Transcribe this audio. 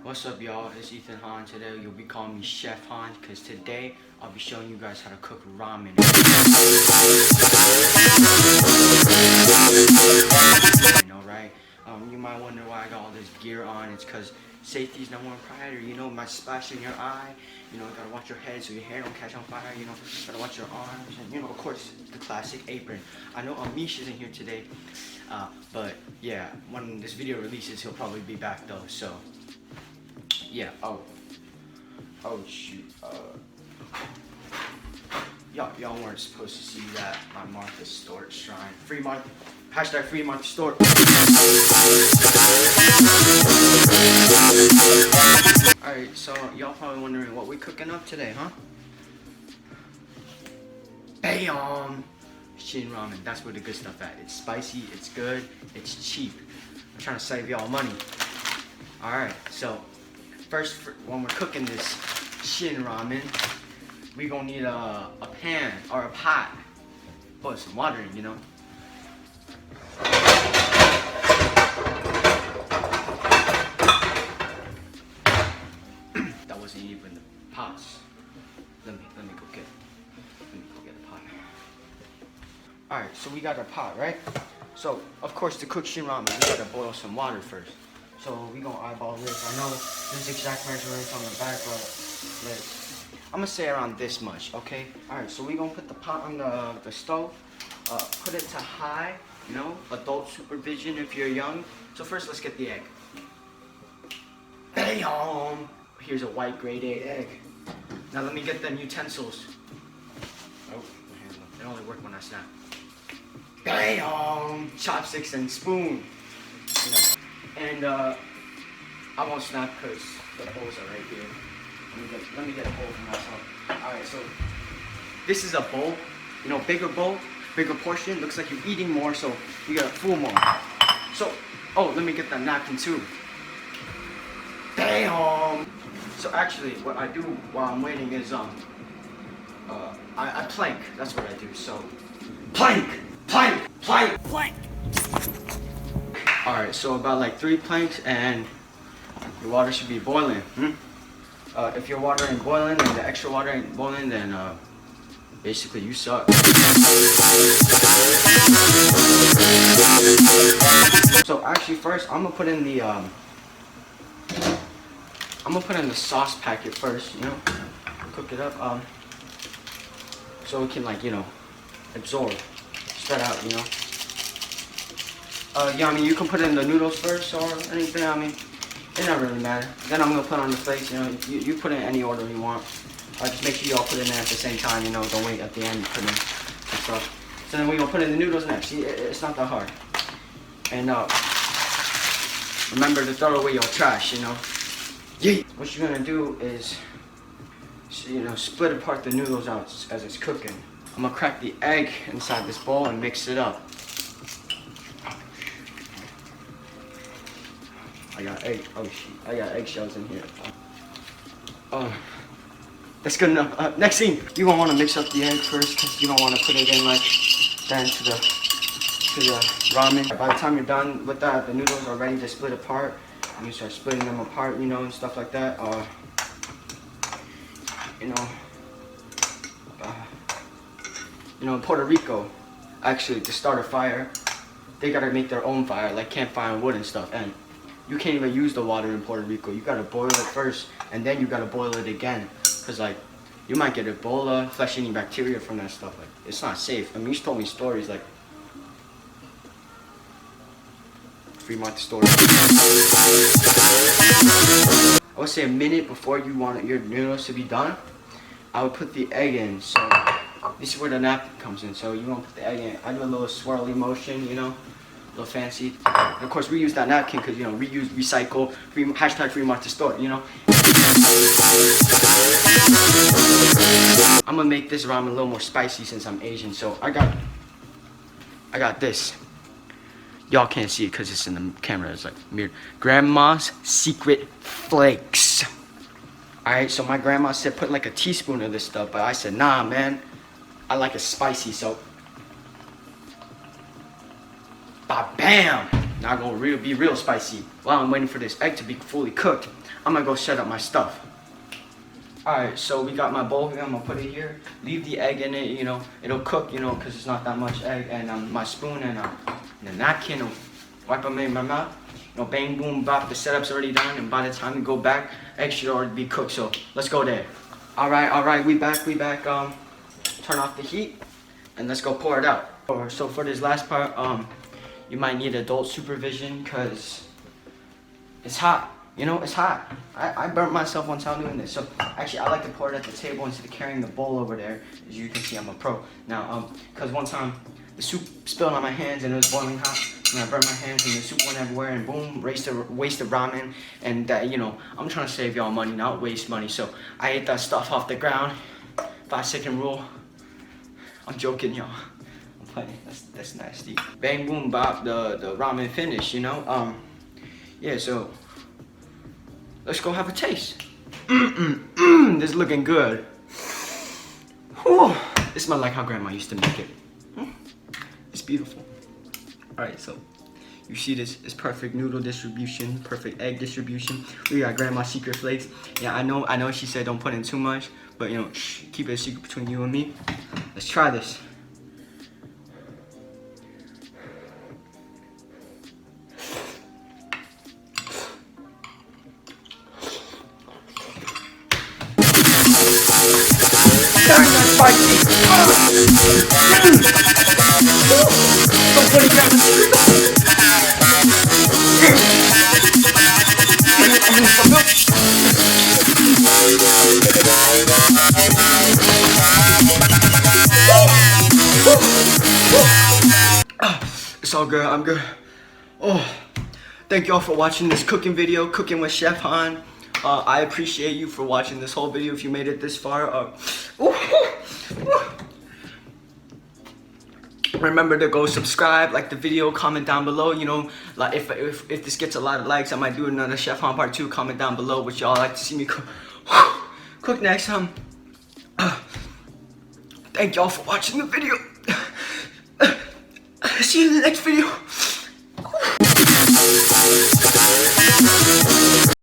What's up, y'all? It's Ethan Han. Today you'll be calling me Chef Han because today I'll be showing you guys how to cook ramen. You know, right? You might wonder why I got all this gear on. It's because safety's number one priority. You know, my splash in your eye. You know, you gotta watch your head so your hair don't catch on fire. You know, gotta watch your arms, and you know, of course, the classic apron. I know Amish isn't here today, but yeah, when this video releases, he'll probably be back though. So. Yeah, oh shoot, y'all weren't supposed to see that on Martha Stewart shrine. Free Martha, hashtag free Martha Stewart. Alright, so y'all probably wondering what we cooking up today, huh? Bam! Shin ramen, that's where the good stuff at. It's spicy, it's good, it's cheap. I'm trying to save y'all money. Alright, so first, when we're cooking this shin ramen, we gonna need a pan or a pot. Put some water in, you know. That wasn't even the pots. Let me go get a pot. All right, so we got our pot, right? So of course, to cook shin ramen, we gotta boil some water first. So we gonna eyeball this. I know there's exact measurements on the back, but I'm gonna say around this much, okay? All right, so we gonna put the pot on the stove, put it to high, you know, adult supervision if you're young. So first, let's get the egg. Bam! Here's a white grade A egg. Now let me get them utensils. Oh, my hands up. They only work when I snap. Bam! Chopsticks and spoon. You know. And I won't snap because the holes are right here. Let me get a bowl for myself. Alright, so this is a bowl, you know, bigger bowl, bigger portion. Looks like you're eating more, so you got a full more. So, oh, let me get that napkin too. Bam! So actually, what I do while I'm waiting is I plank. That's what I do. So, plank, plank, plank, plank. Alright, so about like 3 planks and your water should be boiling. If your water ain't boiling and the extra water ain't boiling, then basically you suck. So actually first I'm gonna put in the sauce packet first, you know, cook it up, so it can, like, you know, absorb, spread out, you know. Yeah, I mean, you can put in the noodles first or anything, I mean, it doesn't really matter. Then I'm gonna put on the flakes, you know, you put in any order you want. Just make sure you all put in there at the same time, you know, don't wait at the end to put in and stuff. So then we're gonna put in the noodles next. See, it's not that hard. And remember to throw away your trash, you know. Yeah. What you're gonna do is, you know, split apart the noodles out as it's cooking. I'm gonna crack the egg inside this bowl and mix it up. I got eggshells in here. That's good enough. Next thing, you're gonna want to mix up the egg first, because you don't want to put it in like that to the ramen. By the time you're done with that, the noodles are ready to split apart. And you start splitting them apart, you know, and stuff like that. You know, in Puerto Rico, actually, to start a fire, they gotta make their own fire, like campfire and wood and stuff. And you can't even use the water in Puerto Rico. You gotta boil it first, and then you gotta boil it again. Cause like, you might get Ebola, flesh-eating bacteria from that stuff. Like, it's not safe. I mean, he's told me stories like, free Martha Stewart. I would say a minute before you want your noodles to be done, I would put the egg in. So this is where the napkin comes in. So you want to put the egg in. I do a little swirly motion, you know. A little fancy. And of course, we use that napkin because, you know, reuse, recycle, hashtag free Martha Stewart, you know. I'm gonna make this ramen a little more spicy since I'm Asian, so I got this. Y'all can't see it because it's in the camera. It's like mirrored. Grandma's secret flakes. Alright, so my grandma said put like a teaspoon of this stuff, but I said, nah, man, I like it spicy, so bam! Now gonna be real spicy. While I'm waiting for this egg to be fully cooked, I'm gonna go set up my stuff. Alright, so we got my bowl here. I'm gonna put it here. Leave the egg in it, you know. It'll cook, you know, because it's not that much egg. And my spoon and the napkin will wipe them in my mouth. You know, bang, boom, bop. The setup's already done. And by the time we go back, egg should already be cooked. So let's go there. Alright, we back. Turn off the heat. And let's go pour it out. So for this last part, you might need adult supervision because it's hot. You know, it's hot. I burnt myself one time doing this. So actually, I like to pour it at the table instead of carrying the bowl over there. As you can see, I'm a pro. Now, because one time the soup spilled on my hands and it was boiling hot, and I burnt my hands and the soup went everywhere and boom, wasted ramen. And you know, I'm trying to save y'all money, not waste money. So I ate that stuff off the ground. 5-second rule. I'm joking, y'all. I'm playing. That's nasty. Bang, boom, bop. The ramen finished. You know. Yeah. So. Let's go have a taste. This is looking good. Whew. It smells like how grandma used to make it. It's beautiful. Alright, so you see this is perfect noodle distribution, perfect egg distribution. We got grandma's secret flakes. Yeah, I know she said don't put in too much, but you know, keep it a secret between you and me. Let's try this. Darn, that's spicy. So funny, It's all good. I'm good. Oh, thank y'all for watching this cooking video, Cooking with Chef Han. I appreciate you for watching this whole video if you made it this far. Remember to go subscribe, like the video, comment down below. You know, like if this gets a lot of likes, I might do another Chef Han Part 2. Comment down below what y'all like to see me cook next time. Thank y'all for watching the video. See you in the next video.